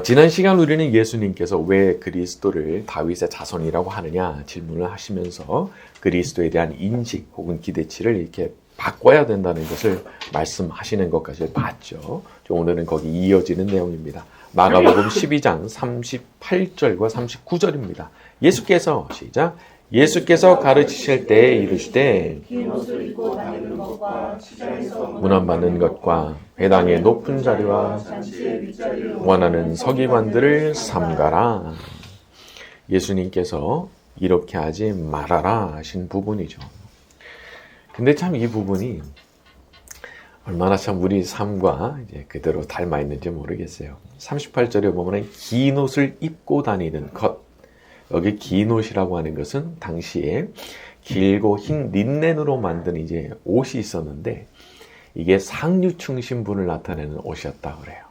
지난 시간 우리는 예수님께서 왜 그리스도를 다윗의 자손이라고 하느냐 질문을 하시면서 그리스도에 대한 인식 혹은 기대치를 이렇게 바꿔야 된다는 것을 말씀하시는 것까지 봤죠. 오늘은 거기 이어지는 내용입니다. 마가복음 12장 38절과 39절입니다. 예수께서 시작. 예수께서 가르치실 때에 이르시되 문안받는 것과 회당의 높은 자리와 원하는 서기관들을 삼가라. 예수님께서 이렇게 하지 말아라 하신 부분이죠. 근데 참 이 부분이 얼마나 참 우리 삶과 이제 그대로 닮아 있는지 모르겠어요. 38절에 보면 긴 옷을 입고 다니는 것. 여기 긴 옷이라고 하는 것은 당시에 길고 흰 린넨으로 만든 이제 옷이 있었는데 이게 상류층 신분을 나타내는 옷이었다 그래요.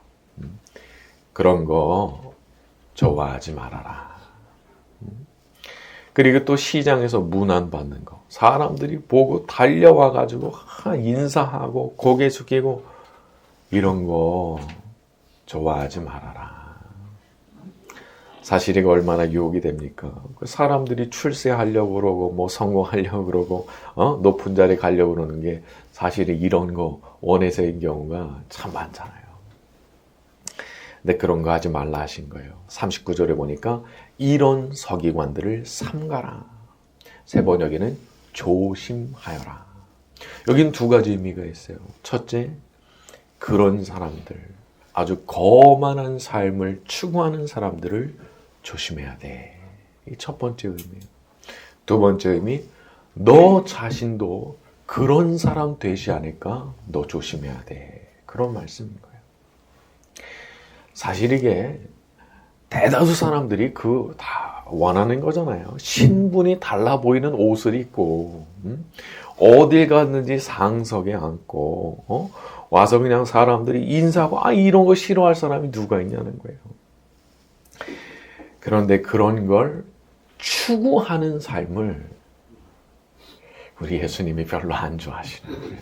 그런 거 좋아하지 말아라. 그리고 또 시장에서 문안 받는 거. 사람들이 보고 달려와 가지고 인사하고 고개 숙이고 이런 거 좋아하지 말아라. 사실 이거 얼마나 유혹이 됩니까? 사람들이 출세하려고 그러고 뭐 성공하려고 그러고 높은 자리에 가려고 그러는 게 사실은 이런 거 원해서인 경우가 참 많잖아요. 근데 그런 거 하지 말라 하신 거예요. 39절에 보니까 이런 서기관들을 삼가라. 세 번역에는 조심하여라. 여긴 두 가지 의미가 있어요. 첫째, 그런 사람들, 아주 거만한 삶을 추구하는 사람들을 조심해야 돼. 이 첫 번째 의미예요. 두 번째 의미, 너 자신도 그런 사람 되지 않을까? 너 조심해야 돼. 그런 말씀인 거예요. 사실 이게 대다수 사람들이 다 원하는 거잖아요. 신분이 달라 보이는 옷을 입고 어딜 갔는지 상석에 앉고 와서 그냥 사람들이 인사하고 이런 거 싫어할 사람이 누가 있냐는 거예요. 그런데 그런 걸 추구하는 삶을 우리 예수님이 별로 안 좋아하시는 거예요.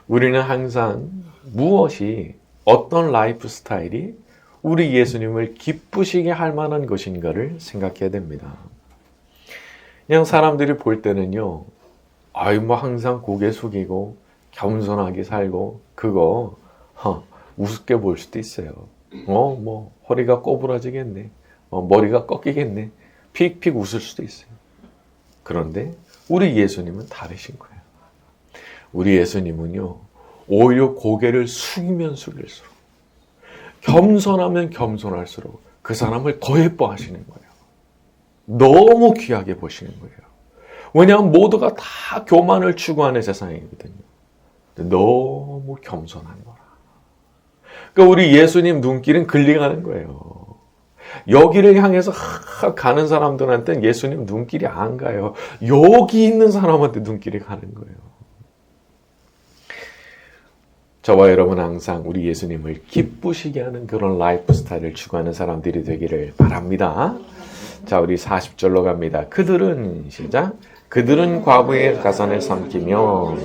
우리는 항상 무엇이 어떤 라이프 스타일이 우리 예수님을 기쁘시게 할 만한 것인가를 생각해야 됩니다. 그냥 사람들이 볼 때는요, 뭐 항상 고개 숙이고 겸손하게 살고 그거 우습게 볼 수도 있어요. 뭐 허리가 꼬부라지겠네. 머리가 꺾이겠네. 픽픽 웃을 수도 있어요. 그런데 우리 예수님은 다르신 거예요. 우리 예수님은요, 오히려 고개를 숙이면 숙일수록 겸손하면 겸손할수록 그 사람을 더 예뻐하시는 거예요. 너무 귀하게 보시는 거예요. 왜냐하면 모두가 다 교만을 추구하는 세상이거든요. 너무 겸손한 거라. 그러니까 우리 예수님 눈길은 글링하는 거예요. 여기를 향해서 가는 사람들한테는 예수님 눈길이 안 가요. 여기 있는 사람한테 눈길이 가는 거예요. 저와 여러분 항상 우리 예수님을 기쁘시게 하는 그런 라이프 스타일을 추구하는 사람들이 되기를 바랍니다. 자, 우리 40절로 갑니다. 그들은 시작. 그들은 과부의 가산을 삼키며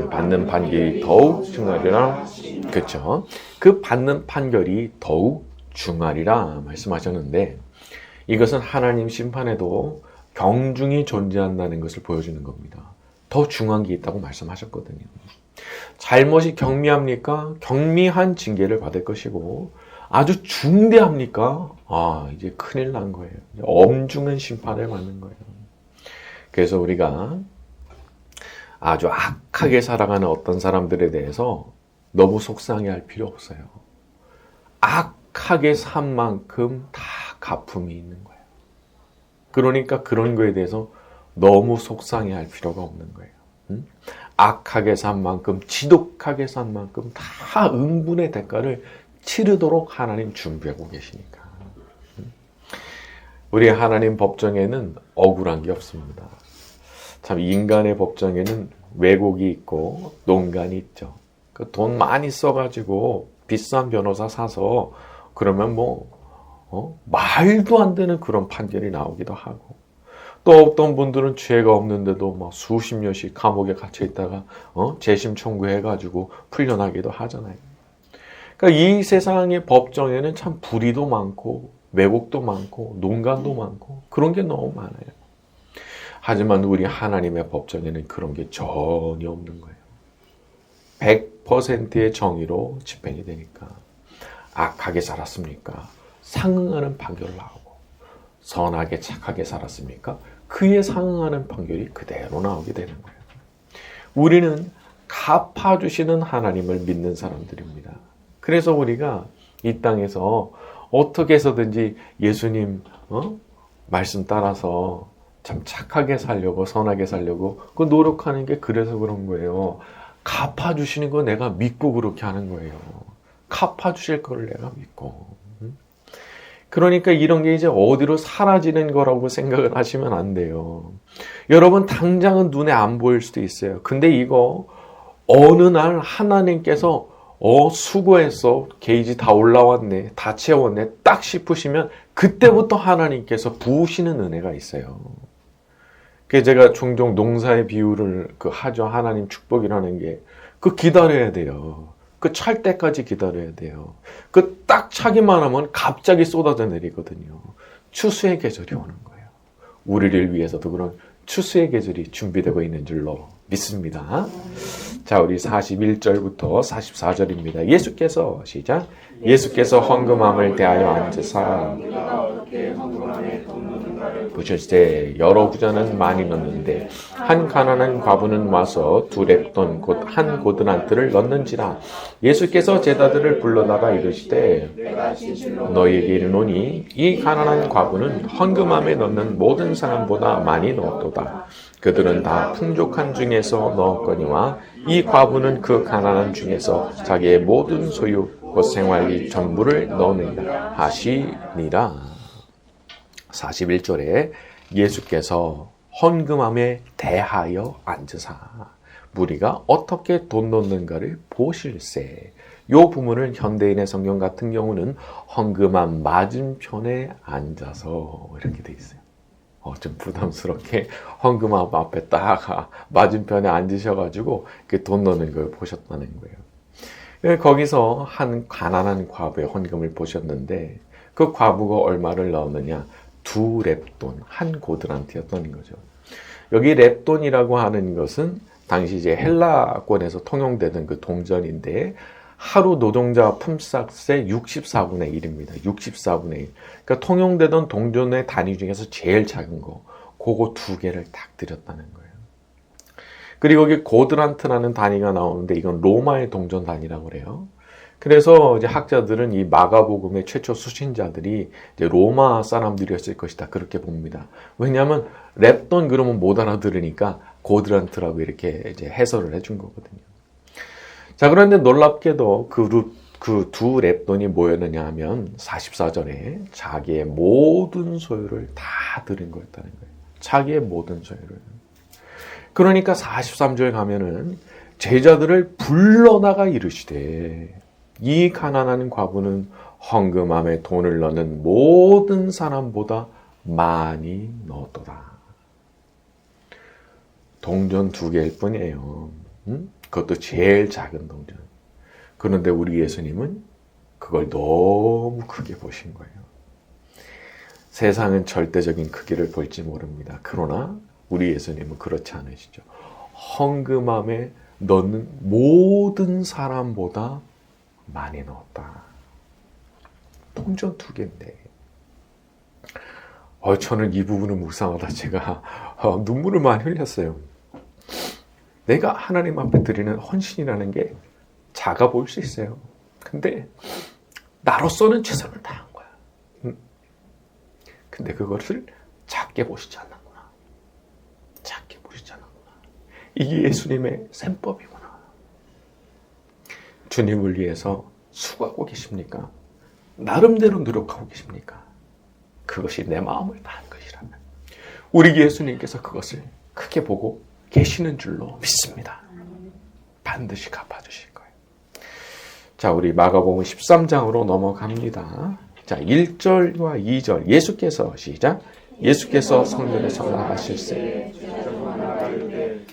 받는 판결이 더욱 중하리라. 그렇죠? 그 받는 판결이 더욱 중하리라 말씀하셨는데 이것은 하나님 심판에도 경중이 존재한다는 것을 보여주는 겁니다. 더 중한 게 있다고 말씀하셨거든요. 잘못이 경미합니까? 경미한 징계를 받을 것이고 아주 중대합니까? 이제 큰일 난 거예요. 엄중한 심판을 받는 거예요. 그래서 우리가 아주 악하게 살아가는 어떤 사람들에 대해서 너무 속상해할 필요 없어요. 악하게 산 만큼 다 갚음이 있는 거예요. 그러니까 그런 거에 대해서 너무 속상해할 필요가 없는 거예요. 악하게 산 만큼, 지독하게 산 만큼 다 응분의 대가를 치르도록 하나님 준비하고 계시니까. 우리 하나님 법정에는 억울한 게 없습니다. 참 인간의 법정에는 왜곡이 있고 농간이 있죠. 돈 많이 써가지고 비싼 변호사 사서 그러면 말도 안 되는 그런 판결이 나오기도 하고 또 어떤 분들은 죄가 없는데도 막 수십 년씩 감옥에 갇혀 있다가 재심 청구해가지고 풀려나기도 하잖아요. 그러니까 이 세상의 법정에는 참 불의도 많고 왜곡도 많고 농간도 많고 그런 게 너무 많아요. 하지만 우리 하나님의 법정에는 그런 게 전혀 없는 거예요. 100%의 정의로 집행이 되니까. 악하게 살았습니까? 상응하는 판결을 나오고, 선하게 착하게 살았습니까? 그에 상응하는 판결이 그대로 나오게 되는 거예요. 우리는 갚아주시는 하나님을 믿는 사람들입니다. 그래서 우리가 이 땅에서 어떻게 해서든지 예수님 말씀 따라서 참 착하게 살려고, 선하게 살려고 그 노력하는 게 그래서 그런 거예요. 갚아주시는 거 내가 믿고 그렇게 하는 거예요. 갚아주실 거를 내가 믿고. 그러니까 이런 게 이제 어디로 사라지는 거라고 생각을 하시면 안 돼요. 여러분 당장은 눈에 안 보일 수도 있어요. 근데 이거 어느 날 하나님께서 수고했어. 게이지 다 올라왔네. 다 채웠네. 딱 싶으시면 그때부터 하나님께서 부으시는 은혜가 있어요. 그래서 제가 종종 농사의 비유를 하죠. 하나님 축복이라는 게. 기다려야 돼요. 찰 때까지 기다려야 돼요. 딱 차기만 하면 갑자기 쏟아져 내리거든요. 추수의 계절이 오는 거예요. 우리를 위해서도 그런 추수의 계절이 준비되고 있는 줄로 믿습니다. 자, 우리 41절부터 44절입니다. 예수께서 시작. 예수께서 헌금함을 대하여 앉으사 보실세 여러 부자는 많이 넣는데 한 가난한 과부는 와서 2렙돈 곧 한 고드란트를 넣는지라. 예수께서 제자들을 불러다가 이르시되 너희에게 이르노니 이 가난한 과부는 헌금함에 넣는 모든 사람보다 많이 넣었도다. 그들은 다 풍족한 중에서 넣었거니와 이 과부는 그 가난한 중에서 자기의 모든 소유 곧 생활비 전부를 넣느니라 하시니라. 41절에 예수께서 헌금함에 대하여 앉으사 무리가 어떻게 돈 넣는가를 보실세. 요 부분을 현대인의 성경 같은 경우는 헌금함 맞은편에 앉아서 이렇게 돼 있어요. 좀 부담스럽게 헌금함 앞에 딱 맞은편에 앉으셔가지고 돈 넣는 걸 보셨다는 거예요. 거기서 한 가난한 과부의 헌금을 보셨는데 그 과부가 얼마를 넣었느냐? 2렙돈, 한 고드란트였던 거죠. 여기 렙돈이라고 하는 것은 당시 이제 헬라권에서 통용되던 그 동전인데 하루 노동자 품삯의 64분의 1입니다. 64분의 1. 그러니까 통용되던 동전의 단위 중에서 제일 작은 거, 그거 2개를 딱 드렸다는 거예요. 그리고 여기 고드란트라는 단위가 나오는데 이건 로마의 동전 단위라고 그래요. 그래서 이제 학자들은 이 마가복음의 최초 수신자들이 이제 로마 사람들이었을 것이다. 그렇게 봅니다. 왜냐하면 렙돈 그러면 못 알아들으니까 고드란트라고 이렇게 이제 해설을 해준 거거든요. 자, 그런데 놀랍게도 그 2렙돈이 뭐였느냐 하면 44절에 자기의 모든 소유를 다 드린 거였다는 거예요. 자기의 모든 소유를. 그러니까 43절에 가면은 제자들을 불러다가 이르시되 이 가난한 과부는 헌금함에 돈을 넣는 모든 사람보다 많이 넣었도다. 동전 2개일 뿐이에요. 그것도 제일 작은 동전. 그런데 우리 예수님은 그걸 너무 크게 보신 거예요. 세상은 절대적인 크기를 볼지 모릅니다. 그러나 우리 예수님은 그렇지 않으시죠. 헌금함에 넣는 모든 사람보다 많이 넣었다. 동전 2개인데. 저는 이 부분을 묵상하다 제가 눈물을 많이 흘렸어요. 내가 하나님 앞에 드리는 헌신이라는 게 작아 보일 수 있어요. 근데 나로서는 최선을 다한 거야. 근데 그것을 작게 보시지 않는구나. 작게 보시지 않는구나. 이게 예수님의 셈법이구나. 주님을 위해서 수고하고 계십니까? 나름대로 노력하고 계십니까? 그것이 내 마음을 다한 것이라면 우리 예수님께서 그것을 크게 보고 계시는 줄로 믿습니다. 반드시 갚아주실 거예요. 자, 우리 마가복음 13장으로 넘어갑니다. 자, 1절과 2절 예수께서 시작. 예수께서 성전에서 나가실세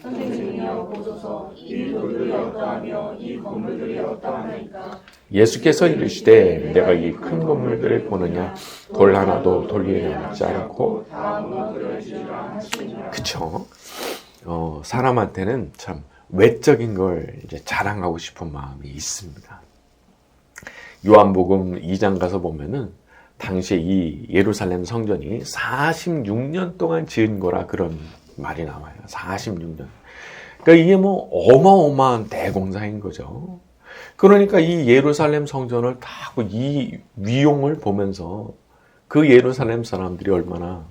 선생님이여 보소서 이 돌들이 어떠하며 이 건물들이 어떠하니까 예수께서 이르시되 내가 이 큰 건물들을 보느냐 돌 하나도 돌리지 않고. 그쵸? 사람한테는 참 외적인 걸 이제 자랑하고 싶은 마음이 있습니다. 요한복음 2장 가서 보면은 당시에 이 예루살렘 성전이 46년 동안 지은 거라 그런 말이 나와요. 46년. 그러니까 이게 뭐 어마어마한 대공사인 거죠. 그러니까 이 예루살렘 성전을 다 이 위용을 보면서 그 예루살렘 사람들이 얼마나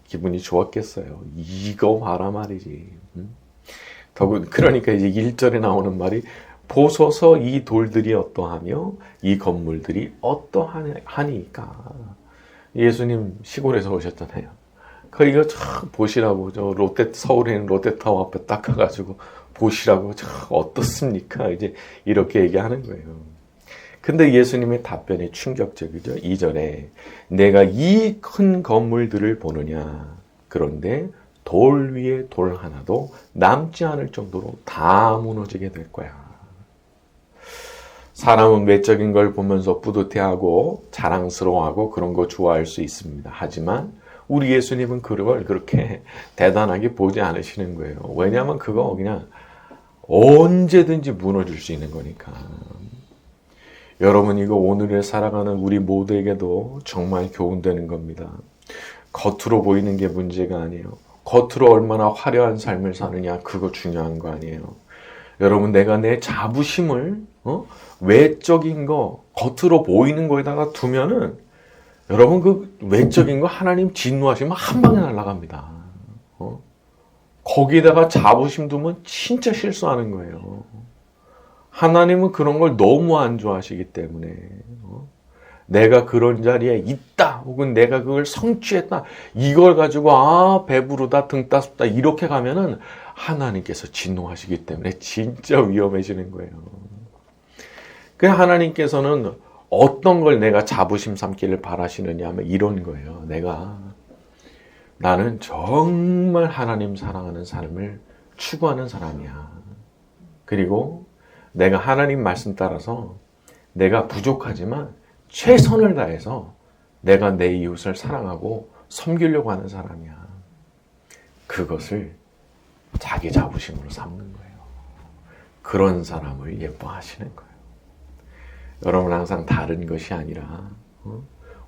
기분이 좋았겠어요. 이거 봐라 말이지. 그러니까 이제 1절에 나오는 말이 보소서 이 돌들이 어떠하며 이 건물들이 어떠하니까. 예수님 시골에서 오셨잖아요. 이거 참 보시라고 서울에 있는 롯데타워 앞에 딱 가가지고 보시라고 참 어떻습니까? 이제 이렇게 얘기하는 거예요. 근데 예수님의 답변이 충격적이죠. 2절에 내가 이 큰 건물들을 보느냐. 그런데 돌 위에 돌 하나도 남지 않을 정도로 다 무너지게 될 거야. 사람은 외적인 걸 보면서 뿌듯해하고 자랑스러워하고 그런 거 좋아할 수 있습니다. 하지만 우리 예수님은 그걸 그렇게 대단하게 보지 않으시는 거예요. 왜냐하면 그거 그냥 언제든지 무너질 수 있는 거니까. 여러분, 이거 오늘에 살아가는 우리 모두에게도 정말 교훈되는 겁니다. 겉으로 보이는 게 문제가 아니에요. 겉으로 얼마나 화려한 삶을 사느냐, 그거 중요한 거 아니에요. 여러분, 내가 내 자부심을 외적인 거, 겉으로 보이는 거에다가 두면은 여러분, 그 외적인 거 하나님 진노하시면 한 방에 날아갑니다. 거기다가 자부심 두면 진짜 실수하는 거예요. 하나님은 그런 걸 너무 안 좋아하시기 때문에 내가 그런 자리에 있다 혹은 내가 그걸 성취했다 이걸 가지고 배부르다 등 따숩다 이렇게 가면은 하나님께서 진노하시기 때문에 진짜 위험해지는 거예요. 그래서 하나님께서는 어떤 걸 내가 자부심 삼기를 바라시느냐 하면 이런 거예요. 나는 정말 하나님 사랑하는 삶을 추구하는 사람이야. 그리고 내가 하나님 말씀 따라서 내가 부족하지만 최선을 다해서 내가 내 이웃을 사랑하고 섬기려고 하는 사람이야. 그것을 자기 자부심으로 삼는 거예요. 그런 사람을 예뻐하시는 거예요. 여러분, 항상 다른 것이 아니라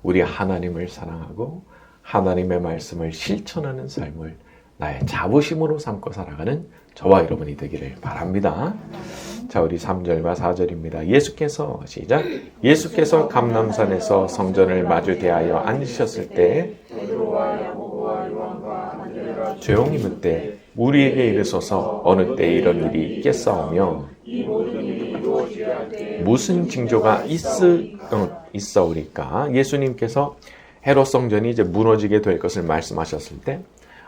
우리 하나님을 사랑하고 하나님의 말씀을 실천하는 삶을 나의 자부심으로 삼고 살아가는 저와 여러분이 되기를 바랍니다. 자, 우리 3절과 4절입니다. 예수께서 시작. 예수께서 감람산에서 성전을 마주 대하여 앉으셨을 때 조용히 묻되 우리에게 이르소서 어느 때 이런 일이 있겠사오며 무슨 징조가 있사오리까. 예수님께서 헤롯 성전이 이제 무너지게 될 것을 말씀하셨을 때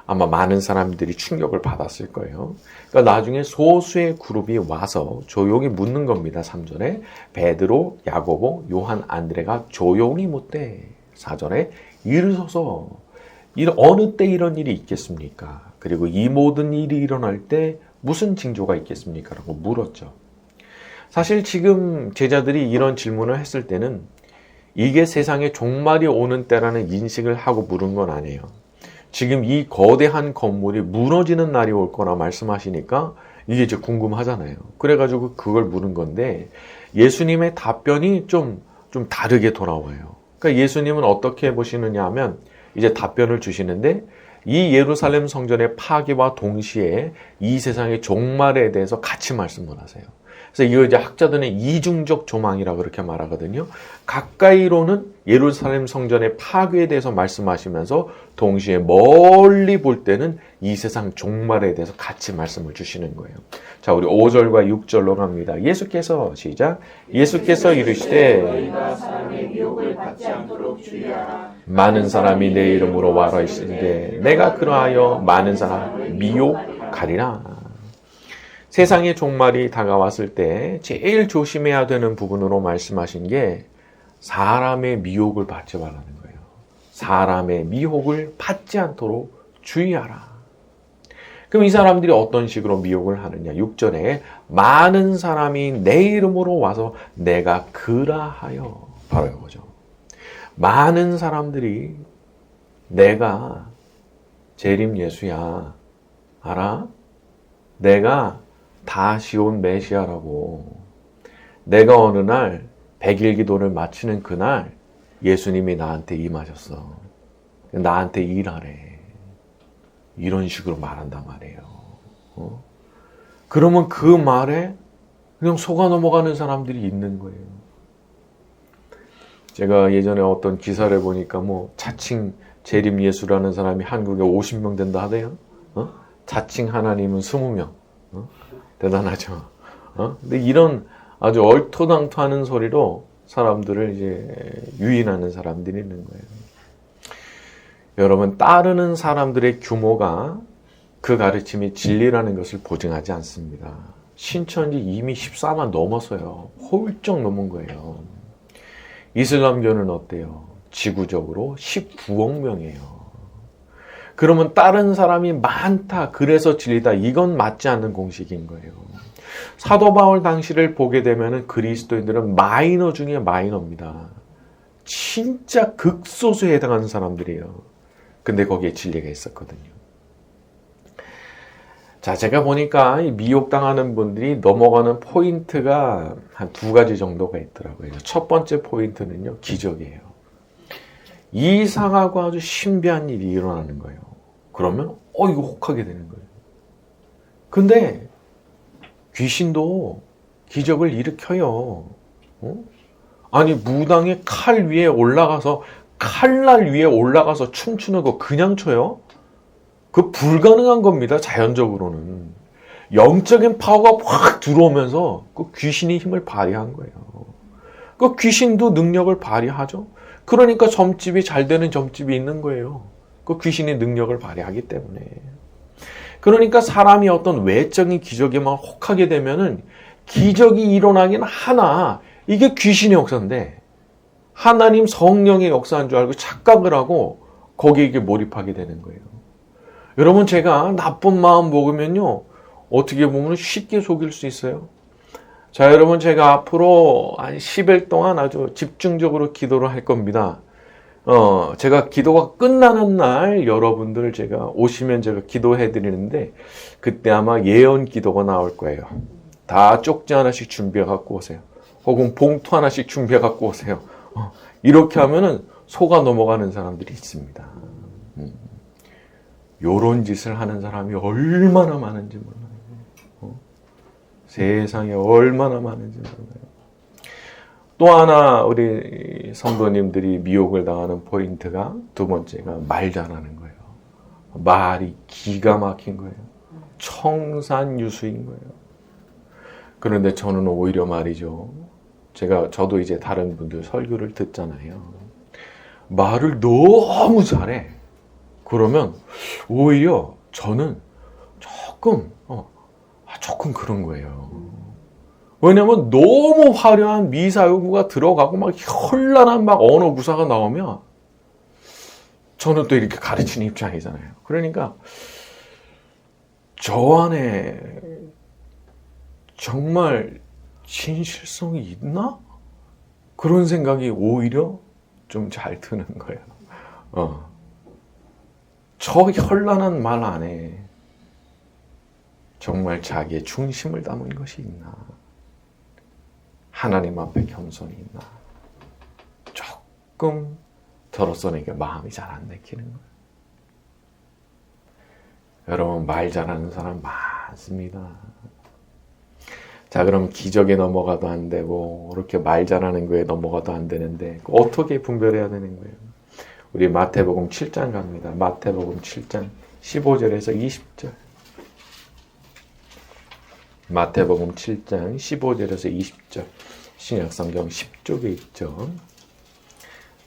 아마 많은 사람들이 충격을 받았을 거예요. 그러니까 나중에 소수의 그룹이 와서 조용히 묻는 겁니다. 3절에 베드로, 야고보, 요한, 안드레가 조용히 묻되 4절에 이르소서 어느 때 이런 일이 있겠습니까? 그리고 이 모든 일이 일어날 때 무슨 징조가 있겠습니까? 라고 물었죠. 사실 지금 제자들이 이런 질문을 했을 때는 이게 세상에 종말이 오는 때라는 인식을 하고 물은 건 아니에요. 지금 이 거대한 건물이 무너지는 날이 올 거라 말씀하시니까 이게 이제 궁금하잖아요. 그래가지고 그걸 물은 건데 예수님의 답변이 좀 다르게 돌아와요. 그러니까 예수님은 어떻게 보시느냐 하면 이제 답변을 주시는데 이 예루살렘 성전의 파괴와 동시에 이 세상의 종말에 대해서 같이 말씀을 하세요. 그래서 이거 이제 학자들은 이중적 조망이라 그렇게 말하거든요. 가까이로는 예루살렘 성전의 파괴에 대해서 말씀하시면서 동시에 멀리 볼 때는 이 세상 종말에 대해서 같이 말씀을 주시는 거예요. 자, 우리 5절과 6절로 갑니다. 예수께서 시작. 예수께서 이르시되 많은 사람이 내 이름으로 와라 있으되 내가 그러하여 많은 사람 미혹하리라. 세상의 종말이 다가왔을 때 제일 조심해야 되는 부분으로 말씀하신 게 사람의 미혹을 받지 말라는 거예요. 사람의 미혹을 받지 않도록 주의하라. 그럼 이 사람들이 어떤 식으로 미혹을 하느냐? 6절에 많은 사람이 내 이름으로 와서 내가 그라하여, 바로 이거죠. 많은 사람들이 내가 재림 예수야, 알아? 내가 다시 온 메시아라고. 내가 어느 날 100일 기도를 마치는 그날 예수님이 나한테 임하셨어. 나한테 일하래. 이런 식으로 말한단 말이에요. 그러면 그 말에 그냥 속아 넘어가는 사람들이 있는 거예요. 제가 예전에 어떤 기사를 보니까 자칭 재림 예수라는 사람이 한국에 50명 된다 하대요. 자칭 하나님은 20명. 대단하죠. 근데 이런 아주 얼토당토하는 소리로 사람들을 이제 유인하는 사람들이 있는 거예요. 여러분, 따르는 사람들의 규모가 그 가르침이 진리라는 것을 보증하지 않습니다. 신천지 이미 14만 넘었어요. 훌쩍 넘은 거예요. 이슬람교는 어때요? 지구적으로 19억 명이에요. 그러면 다른 사람이 많다, 그래서 진리다, 이건 맞지 않는 공식인 거예요. 사도 바울 당시를 보게 되면 그리스도인들은 마이너 중에 마이너입니다. 진짜 극소수에 해당하는 사람들이에요. 근데 거기에 진리가 있었거든요. 자, 제가 보니까 미혹당하는 분들이 넘어가는 포인트가 한 2가지 정도가 있더라고요. 첫 번째 포인트는요, 기적이에요. 이상하고 아주 신비한 일이 일어나는 거예요. 그러면 이거 혹하게 되는 거예요. 근데 귀신도 기적을 일으켜요. 아니, 무당이 칼 위에 올라가서, 칼날 위에 올라가서 춤추는 거 그냥 춰요? 그 불가능한 겁니다. 자연적으로는. 영적인 파워가 확 들어오면서 그 귀신이 힘을 발휘한 거예요. 그 귀신도 능력을 발휘하죠. 그러니까 점집이 잘 되는 점집이 있는 거예요. 그 귀신이 능력을 발휘하기 때문에. 그러니까 사람이 어떤 외적인 기적에만 혹하게 되면은 기적이 일어나긴 하나, 이게 귀신의 역사인데 하나님 성령의 역사인 줄 알고 착각을 하고 거기에 몰입하게 되는 거예요. 여러분, 제가 나쁜 마음 먹으면요, 어떻게 보면 쉽게 속일 수 있어요. 자, 여러분, 제가 앞으로 한 10일 동안 아주 집중적으로 기도를 할 겁니다. 제가 기도가 끝나는 날 여러분들 제가 오시면 제가 기도해 드리는데 그때 아마 예언 기도가 나올 거예요. 다 쪽지 하나씩 준비해 갖고 오세요. 혹은 봉투 하나씩 준비해 갖고 오세요. 이렇게 하면은 속아 넘어가는 사람들이 있습니다. 요런 짓을 하는 사람이 얼마나 많은지 몰라요. 세상에 얼마나 많은지 몰라요. 또 하나 우리 성도님들이 미혹을 당하는 포인트가, 두 번째가 말 잘하는 거예요. 말이 기가 막힌 거예요. 청산유수인 거예요. 그런데 저는 오히려 말이죠, 저도 이제 다른 분들 설교를 듣잖아요. 말을 너무 잘해. 그러면 오히려 저는 조금 그런 거예요. 왜냐면 너무 화려한 미사여구가 들어가고 막 현란한 막 언어 구사가 나오면 저는 또 이렇게 가르치는 입장이잖아요. 그러니까 저 안에 정말 진실성이 있나? 그런 생각이 오히려 좀 잘 드는 거예요. 저 현란한 말 안에 정말 자기의 중심을 담은 것이 있나? 하나님 앞에 겸손이 있나? 조금 저로서는 마음이 잘 안 내키는 거예요. 여러분, 말 잘하는 사람 많습니다. 자, 그럼 기적에 넘어가도 안 되고 이렇게 말 잘하는 거에 넘어가도 안 되는데 어떻게 분별해야 되는 거예요? 우리 마태복음 7장 갑니다. 마태복음 7장 15절에서 20절. 마태복음 7장 15절에서 20절. 신약성경 10쪽에 있죠.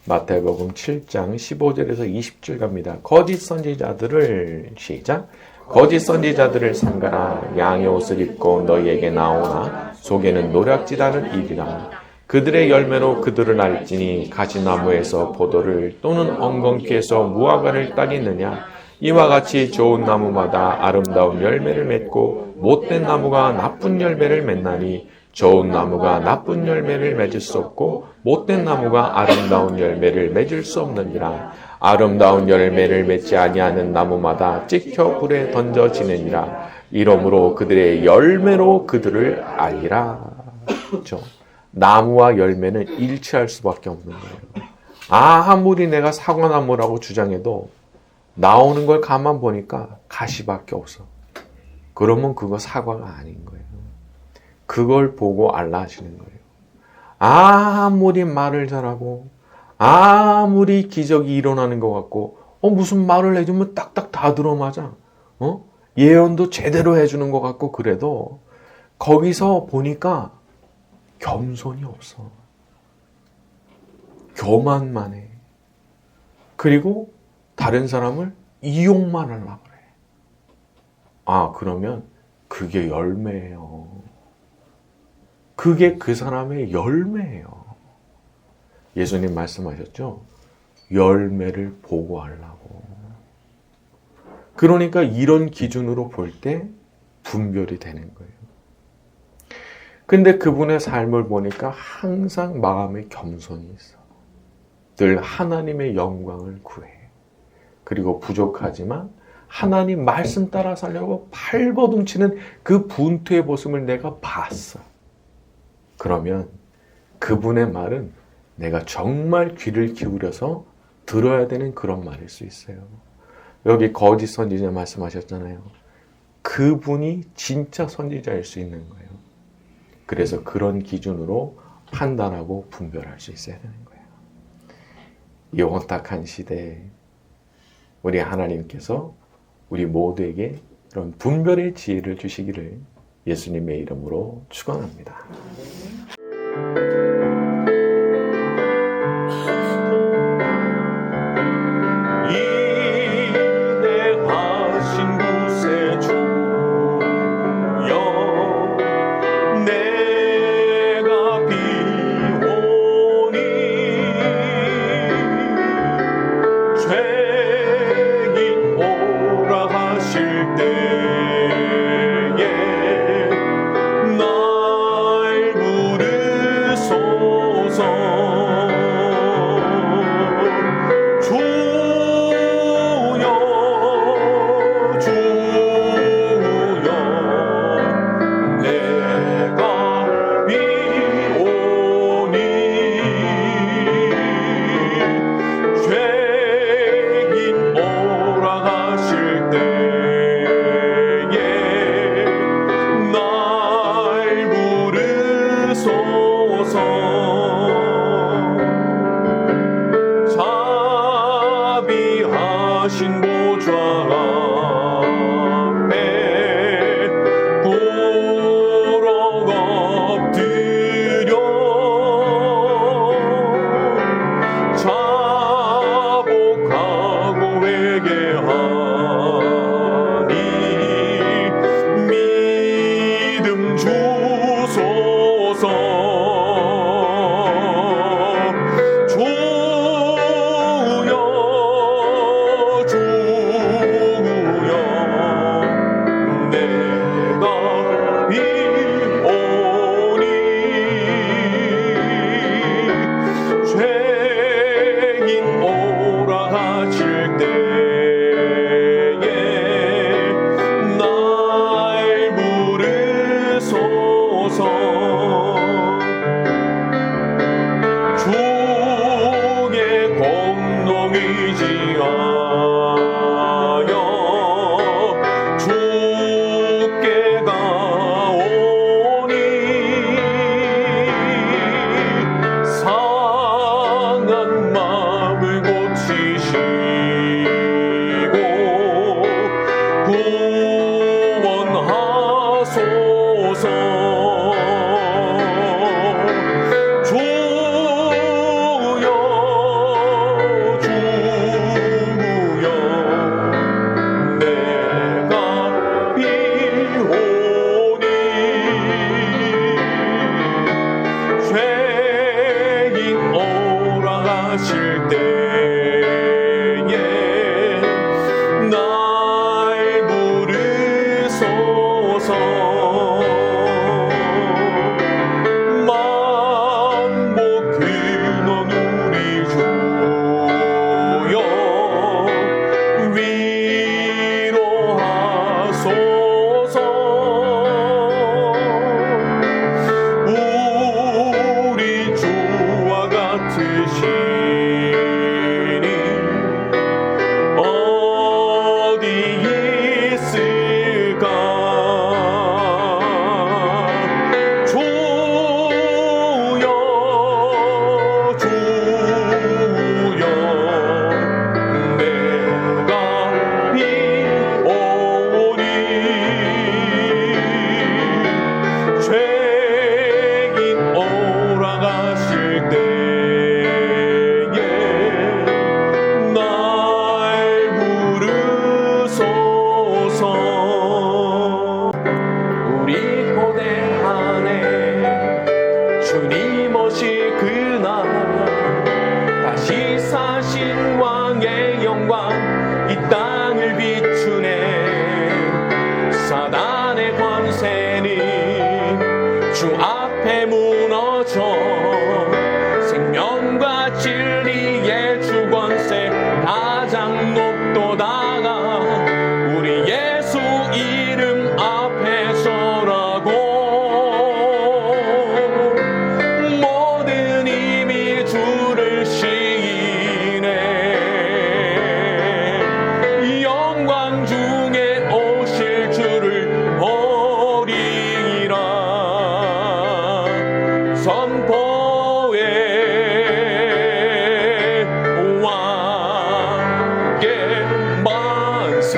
마태복음 7장 15절에서 20절 갑니다. 거짓 선지자들을, 시작. 거짓 선지자들을 삼가라. 양의 옷을 입고 너희에게 나오나 속에는 노략질하는 일이라. 그들의 열매로 그들을 알지니 가시나무에서 포도를 또는 엉겅퀴에서 무화과를 따겠느냐. 이와 같이 좋은 나무마다 아름다운 열매를 맺고 못된 나무가 나쁜 열매를 맺나니 좋은 나무가 나쁜 열매를 맺을 수 없고 못된 나무가 아름다운 열매를 맺을 수 없느니라. 아름다운 열매를 맺지 아니하는 나무마다 찍혀 불에 던져지느니라. 이러므로 그들의 열매로 그들을 알리라. 그렇죠? 나무와 열매는 일치할 수밖에 없는 거예요. 아무리 내가 사과나무라고 주장해도 나오는 걸 가만 보니까 가시밖에 없어. 그러면 그거 사과가 아닌 거예요. 그걸 보고 알라 하시는 거예요. 아무리 말을 잘하고 아무리 기적이 일어나는 것 같고 무슨 말을 해주면 딱딱 다 들어맞아. 예언도 제대로 해주는 것 같고 그래도 거기서 보니까 겸손이 없어. 교만만 해. 그리고 다른 사람을 이용만 하려고 그래. 그러면 그게 열매예요. 그게 그 사람의 열매예요. 예수님 말씀하셨죠? 열매를 보고 하려고. 그러니까 이런 기준으로 볼 때 분별이 되는 거예요. 근데 그분의 삶을 보니까 항상 마음에 겸손이 있어. 늘 하나님의 영광을 구해. 그리고 부족하지만 하나님 말씀 따라 살려고 발버둥치는 그 분투의 모습을 내가 봤어. 그러면 그분의 말은 내가 정말 귀를 기울여서 들어야 되는 그런 말일 수 있어요. 여기 거짓 선지자 말씀하셨잖아요. 그분이 진짜 선지자일 수 있는 거예요. 그래서 그런 기준으로 판단하고 분별할 수 있어야 되는 거예요. 이 혼탁한 시대에 우리 하나님께서 우리 모두에게 그런 분별의 지혜를 주시기를 예수님의 이름으로 축원합니다. 하실 때에 나 계시니 어디 있을까? 주여 주여 내가 비오니 죄인 오라가실 때에 날 부르소서. 우리 고대 안에 주님 오실 그날 다시 사신 왕의 영광 이 땅을 비추네. 사단의 권세는 주 앞에 무너져 생명과 진리의 주권세 가장 높도다가 우리 예수 이름 앞에 서라고. 모든 힘이 주를 시인해 영광 중에 오실 주를 보리라. 선포해 왕께 만세.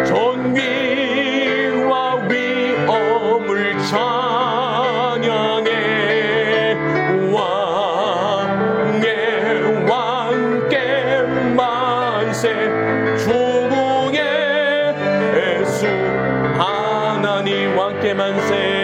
존귀와 위엄을 찬양해 왕께 만세. 주궁의 예수 하나님 왕께 만세.